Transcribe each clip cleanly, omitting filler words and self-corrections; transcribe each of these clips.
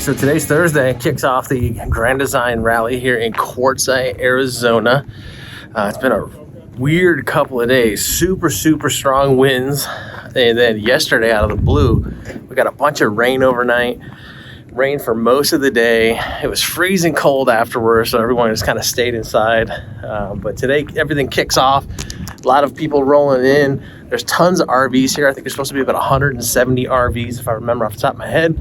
Alright, so today's Thursday, kicks off the Grand Design Rally here in Quartzsite, Arizona. It's been a weird couple of days, super strong winds, and then yesterday out of the blue, we got a bunch of rain overnight, rain for most of the day. It was freezing cold afterwards, so everyone just kind of stayed inside. But today, everything kicks off. A lot of people rolling in. There's tons of RVs here. I think there's supposed to be about 170 RVs, if I remember off the top of my head.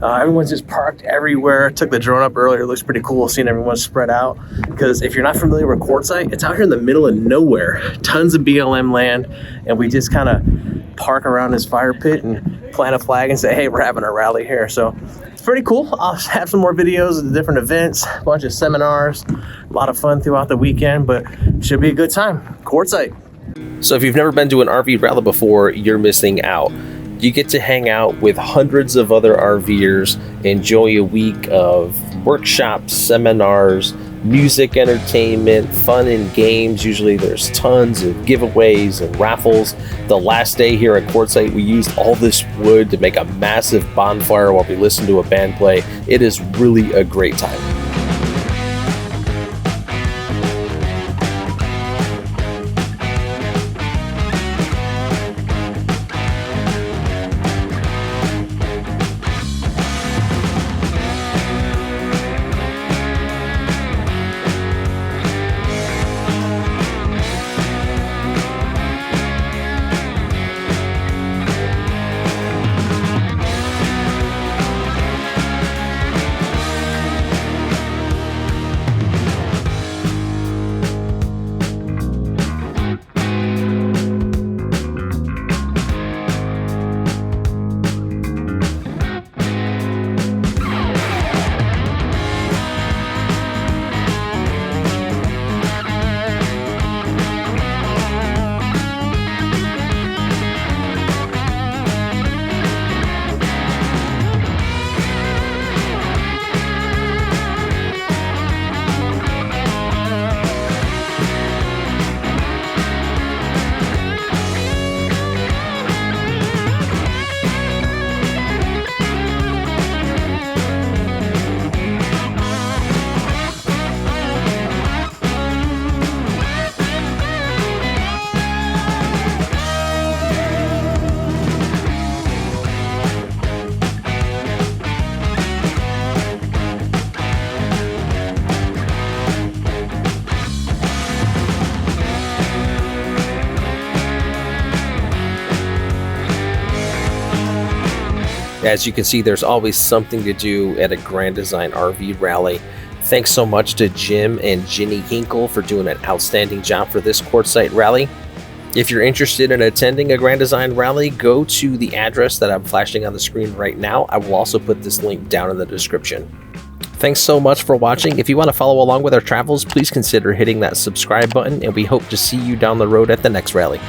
Everyone's just parked everywhere. Took the drone up earlier. It looks pretty cool seeing everyone spread out. Because if you're not familiar with Quartzsite, it's out here in the middle of nowhere. Tons of BLM land, and we just kind of park around this fire pit and plant a flag and say, hey, we're having a rally here. So it's pretty cool. I'll have some more videos of the different events, a bunch of seminars, a lot of fun throughout the weekend, but should be a good time. Quartzsite. So if you've never been to an RV rally before, you're missing out. You get to hang out with hundreds of other RVers, enjoy a week of workshops, seminars, music, entertainment, fun and games. Usually there's tons of giveaways and raffles. The last day here at Quartzsite, we used all this wood to make a massive bonfire while we listened to a band play. It is really a great time. As you can see, there's always something to do at a Grand Design RV rally. Thanks so much to Jim and Ginny Hinkle for doing an outstanding job for this Quartzsite rally. If you're interested in attending a Grand Design rally, go to the address that I'm flashing on the screen right now. I will also put this link down in the description. Thanks so much for watching. If you want to follow along with our travels, please consider hitting that subscribe button, and we hope to see you down the road at the next rally.